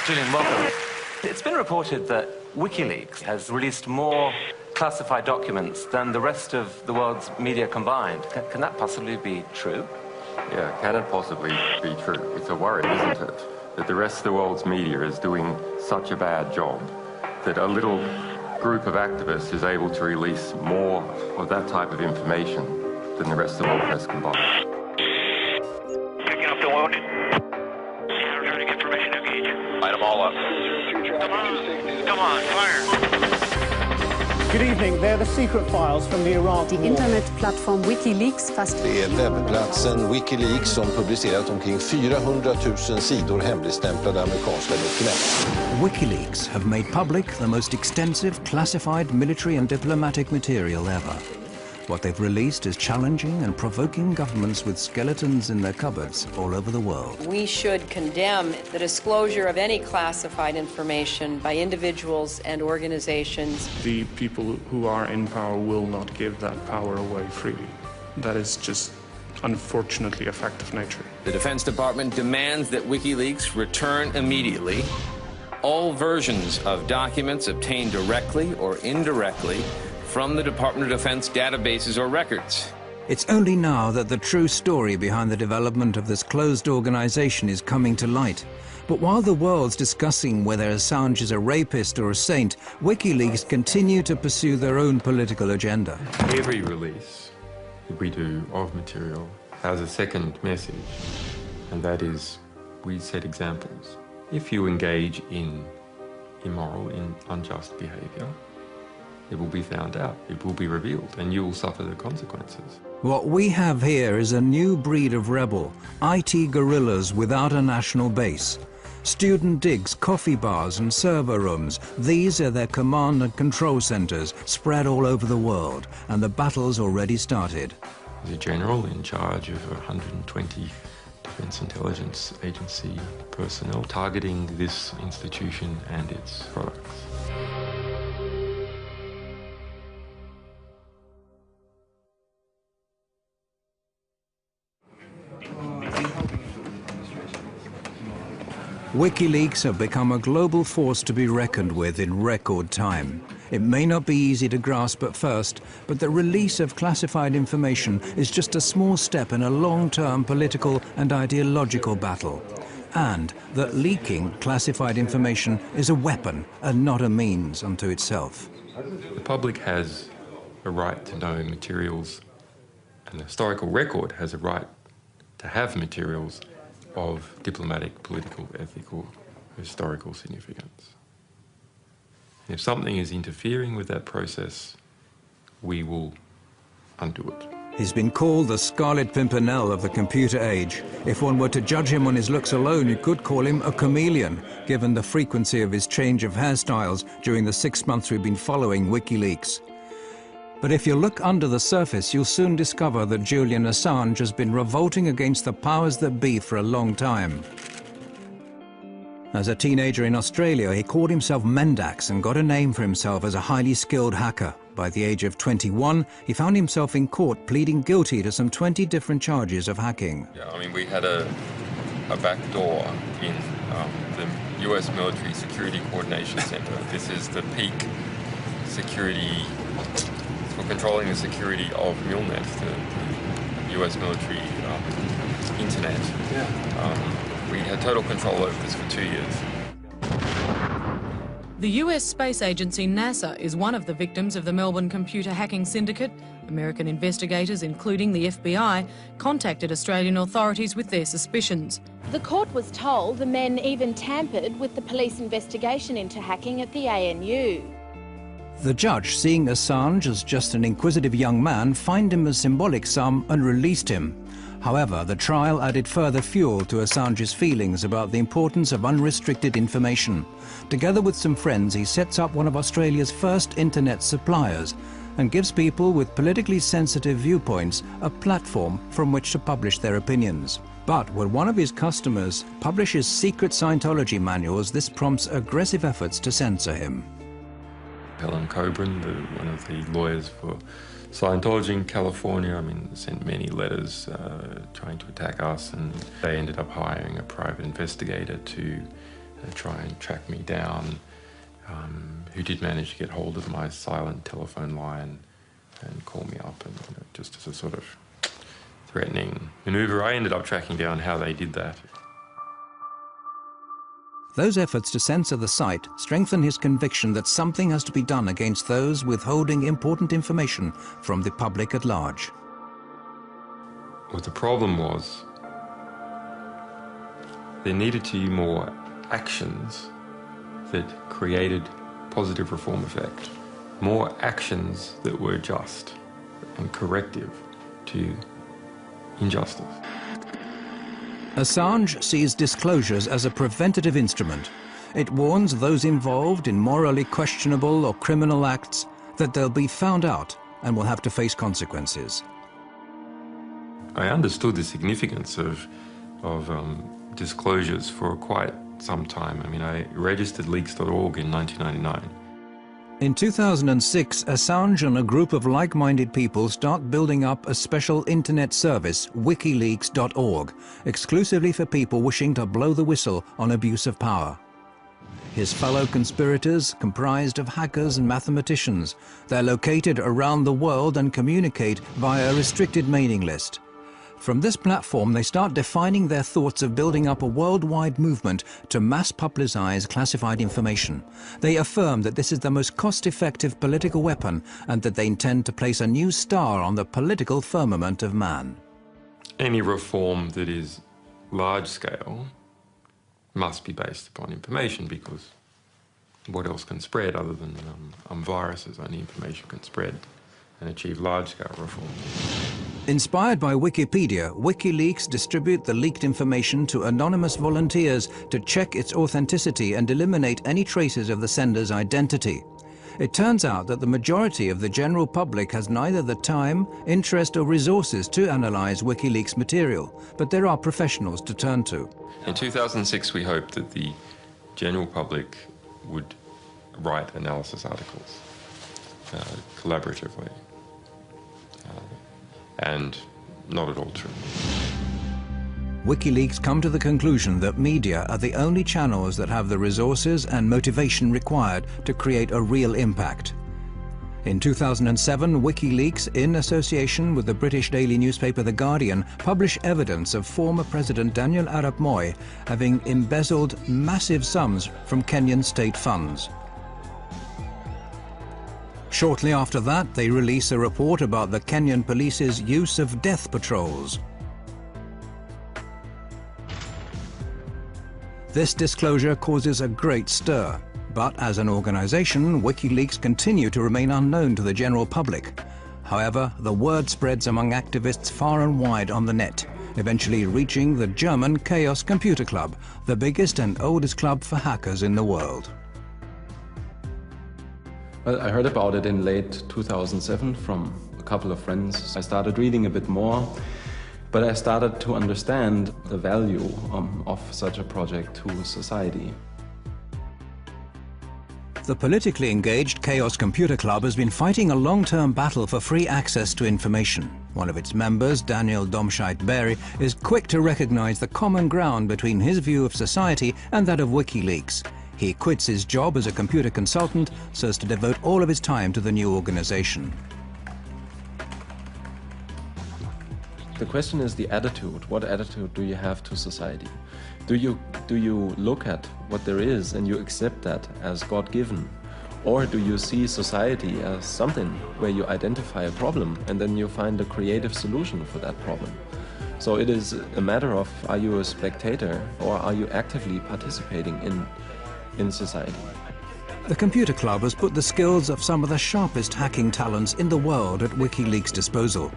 Julian, welcome. It's been reported that WikiLeaks has released more classified documents than the rest of the world's media combined. Can that possibly be true? Yeah, can it possibly be true? It's a worry, isn't it? That the rest of the world's media is doing such a bad job that a little group of activists is able to release more of that type of information than the rest of the world press combined. Picking up the wounded. Returning information, engage. Light them all up. Come on, fire. Good evening. They're the secret files from the Iraq war. Internetplattform WikiLeaks fast. Det är webbplatsen WikiLeaks som publicerat omkring 400 000 sidor hemligstämplade amerikanska dokument. WikiLeaks have made public the most extensive classified military and diplomatic material ever. What they've released is challenging and provoking governments with skeletons in their cupboards all over the world. We should condemn the disclosure of any classified information by individuals and organizations. The people who are in power will not give that power away freely. That is just, unfortunately, a fact of nature. The Defense Department demands that WikiLeaks return immediately all versions of documents obtained directly or indirectly from the Department of Defense databases or records. It's only now that the true story behind the development of this closed organization is coming to light. But while the world's discussing whether Assange is a rapist or a saint, WikiLeaks continue to pursue their own political agenda. Every release that we do of material has a second message, and that is we set examples. If you engage in immoral, in unjust behavior, it will be found out, it will be revealed, and you will suffer the consequences. What we have here is a new breed of rebel, IT guerrillas without a national base. Student digs, coffee bars and server rooms, these are their command and control centers spread all over the world, and the battle's already started. The general in charge of 120 Defense Intelligence Agency personnel targeting this institution and its products. WikiLeaks have become a global force to be reckoned with in record time. It may not be easy to grasp at first, but the release of classified information is just a small step in a long-term political and ideological battle. And that leaking classified information is a weapon and not a means unto itself. The public has a right to know materials, and the historical record has a right to have materials of diplomatic, political, ethical, historical significance. If something is interfering with that process, we will undo it. He's been called the Scarlet Pimpernel of the computer age. If one were to judge him on his looks alone, you could call him a chameleon, given the frequency of his change of hairstyles during the 6 months we've been following WikiLeaks. But if you look under the surface, you'll soon discover that Julian Assange has been revolting against the powers that be for a long time. As a teenager in Australia, he called himself Mendax and got a name for himself as a highly skilled hacker. By the age of 21, he found himself in court pleading guilty to some 20 different charges of hacking. Yeah, I mean, we had a back door in the US Military Security Coordination Center. This is the peak security for controlling the security of MILNET, the US military internet. We had total control over this for 2 years. The US space agency NASA is one of the victims of the Melbourne computer hacking syndicate. American investigators, including the FBI, contacted Australian authorities with their suspicions. The court was told the men even tampered with the police investigation into hacking at the ANU. The judge, seeing Assange as just an inquisitive young man, fined him a symbolic sum and released him. However, the trial added further fuel to Assange's feelings about the importance of unrestricted information. Together with some friends, he sets up one of Australia's first internet suppliers and gives people with politically sensitive viewpoints a platform from which to publish their opinions. But when one of his customers publishes secret Scientology manuals, this prompts aggressive efforts to censor him. Helen Coburn, one of the lawyers for Scientology in California, I mean, sent many letters trying to attack us, and they ended up hiring a private investigator to try and track me down, who did manage to get hold of my silent telephone line and call me up, and just as a sort of threatening maneuver. I ended up tracking down how they did that. Those efforts to censor the site strengthen his conviction that something has to be done against those withholding important information from the public at large. What the problem was, there needed to be more actions that created positive reform effect. More actions that were just and corrective to injustice. Assange sees disclosures as a preventative instrument. It warns those involved in morally questionable or criminal acts that they'll be found out and will have to face consequences. I understood the significance of disclosures for quite some time. I mean, I registered leaks.org in 1999. In 2006, Assange and a group of like-minded people start building up a special internet service, wikileaks.org, exclusively for people wishing to blow the whistle on abuse of power. His fellow conspirators comprised of hackers and mathematicians. They're located around the world and communicate via a restricted mailing list. From this platform, they start defining their thoughts of building up a worldwide movement to mass publicize classified information. They affirm that this is the most cost-effective political weapon and that they intend to place a new star on the political firmament of man. Any reform that is large-scale must be based upon information, because what else can spread other than viruses? Only information can spread and achieve large-scale reform. Inspired by Wikipedia, WikiLeaks distribute the leaked information to anonymous volunteers to check its authenticity and eliminate any traces of the sender's identity. It turns out that the majority of the general public has neither the time, interest or resources to analyze WikiLeaks material, but there are professionals to turn to. In 2006, we hoped that the general public would write analysis articles collaboratively. And not at all true. WikiLeaks come to the conclusion that media are the only channels that have the resources and motivation required to create a real impact. In 2007, WikiLeaks, in association with the British daily newspaper The Guardian, published evidence of former President Daniel Arap Moi having embezzled massive sums from Kenyan state funds. Shortly after that, they release a report about the Kenyan police's use of death patrols. This disclosure causes a great stir, but as an organization, WikiLeaks continue to remain unknown to the general public. However, the word spreads among activists far and wide on the net, eventually reaching the German Chaos Computer Club, the biggest and oldest club for hackers in the world. Well, I heard about it in late 2007 from a couple of friends. I started reading a bit more, but I started to understand the value of such a project to society. The politically engaged Chaos Computer Club has been fighting a long-term battle for free access to information. One of its members, Daniel Domscheit-Berry, is quick to recognize the common ground between his view of society and that of WikiLeaks. He quits his job as a computer consultant so as to devote all of his time to the new organization. The question is the attitude. What attitude do you have to society? Do you look at what there is and you accept that as God-given? Or do you see society as something where you identify a problem and then you find a creative solution for that problem? So it is a matter of, are you a spectator or are you actively participating in society? The Computer Club has put the skills of some of the sharpest hacking talents in the world at WikiLeaks' disposal.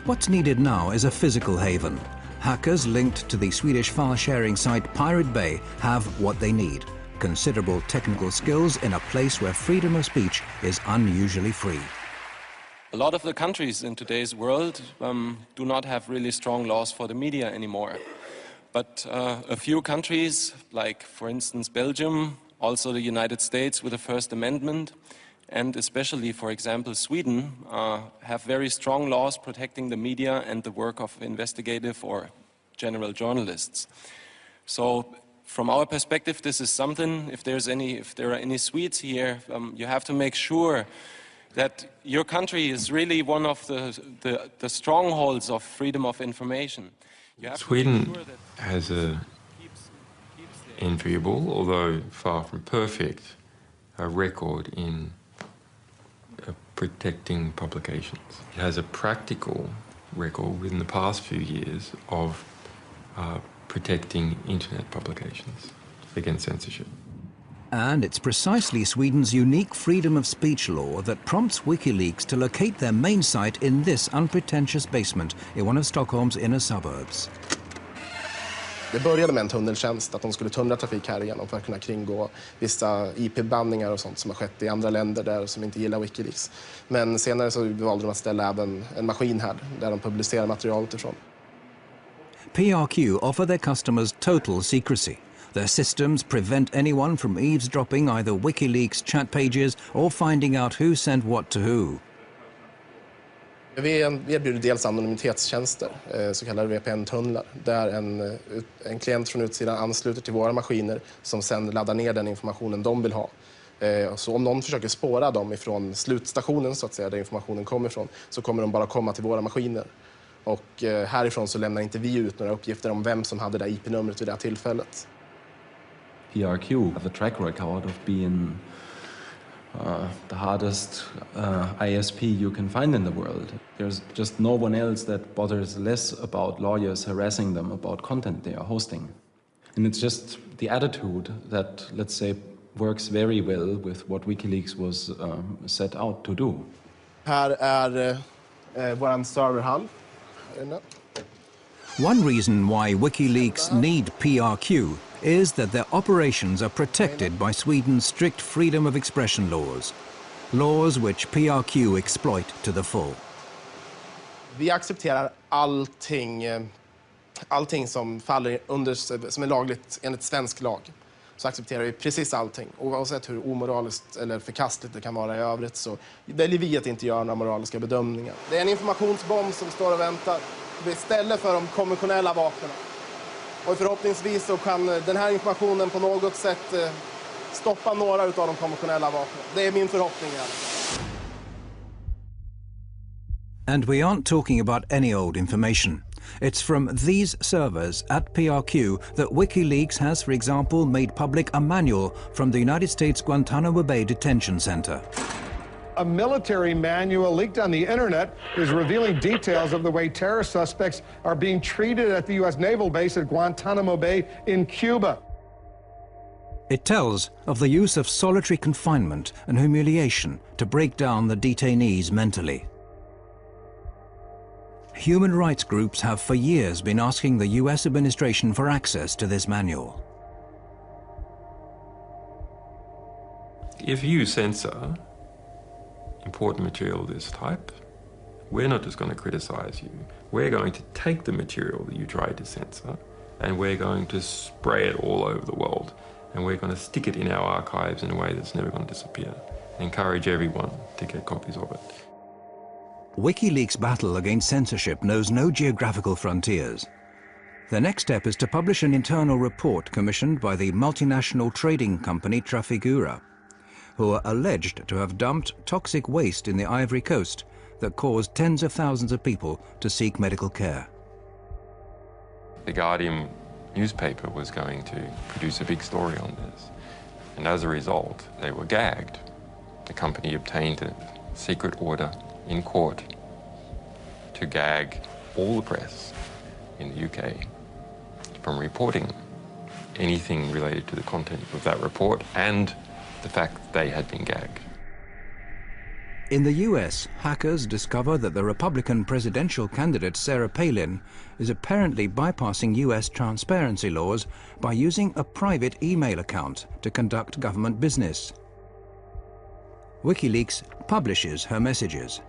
What's needed now is a physical haven. Hackers linked to the Swedish file-sharing site Pirate Bay have what they need: considerable technical skills in a place where freedom of speech is unusually free. A lot of the countries in today's world do not have really strong laws for the media anymore. But a few countries, like for instance Belgium, also the United States with the First Amendment, and especially, for example, Sweden, have very strong laws protecting the media and the work of investigative or general journalists. So From our perspective, this is something. If there are any Swedes here, you have to make sure that your country is really one of the strongholds of freedom of information. Sweden has a enviable, although far from perfect, record in protecting publications. It has a practical record within the past few years of protecting internet publications against censorship. And it's precisely Sweden's unique freedom of speech law that prompts WikiLeaks to locate their main site in this unpretentious basement in one of Stockholm's inner suburbs. Det började med en tunneltjänst, att de skulle tunnla trafik här igenom för att kunna kringgå vissa IP-bandningar och sånt som har skett i andra länder där som inte gillar WikiLeaks. Men senare så valde de att ställa även en maskin här där de publicerar materialet ifrån. PRQ offer their customers total secrecy. Their systems prevent anyone from eavesdropping either WikiLeaks chat pages or finding out who sent what to who. Vi erbjuder dels anonymitetstjänster, så kallade VPN-tunnlar, där en klient från utsidan ansluter till våra maskiner som sedan laddar ner den informationen de vill ha. Så om någon försöker spåra dem ifrån slutstationen, så att säga, där informationen kommer ifrån, så kommer de bara komma till våra maskiner. Och härifrån så lämnar inte vi ut några uppgifter om vem som hade det IP-numret vid det här tillfället. PRQ have a track record of being the hardest ISP you can find in the world. There's just no one else that bothers less about lawyers harassing them about content they are hosting. And it's just the attitude that, let's say, works very well with what WikiLeaks was set out to do. Här är våran serverhall. One reason why WikiLeaks need PRQ is that their operations are protected by Sweden's strict freedom of expression laws, laws which PRQ exploit to the full. Vi accepterar allting som faller under, som är lagligt enligt svensk lag. Så accepterar vi precis allting, oavsett hur omoraliskt eller förkastligt det kan vara i övrigt, så väljer vi att inte göra några moraliska bedömningar. Det är en informationsbomb som står och väntar istället för de konventionella vapnen. Och förhoppningsvis så kan den här informationen på något sätt stoppa några av de konventionella vapnen. Det är min förhoppning. And we aren't talking about any old information. It's from these servers at PRQ that WikiLeaks has, for example, made public a manual from the United States Guantanamo Bay Detention Center. A military manual leaked on the internet is revealing details of the way terrorist suspects are being treated at the U.S. naval base at Guantanamo Bay in Cuba. It tells of the use of solitary confinement and humiliation to break down the detainees mentally. Human rights groups have for years been asking the US administration for access to this manual. If you censor important material of this type, we're not just going to criticize you. We're going to take the material that you tried to censor and we're going to spray it all over the world. And we're going to stick it in our archives in a way that's never going to disappear. Encourage everyone to get copies of it. WikiLeaks' battle against censorship knows no geographical frontiers. The next step is to publish an internal report commissioned by the multinational trading company Trafigura, who are alleged to have dumped toxic waste in the Ivory Coast that caused tens of thousands of people to seek medical care. The Guardian newspaper was going to produce a big story on this, and as a result, they were gagged. The company obtained a secret order in court to gag all the press in the UK from reporting anything related to the content of that report and the fact that they had been gagged. In the US, hackers discover that the Republican presidential candidate Sarah Palin is apparently bypassing US transparency laws by using a private email account to conduct government business. WikiLeaks publishes her messages,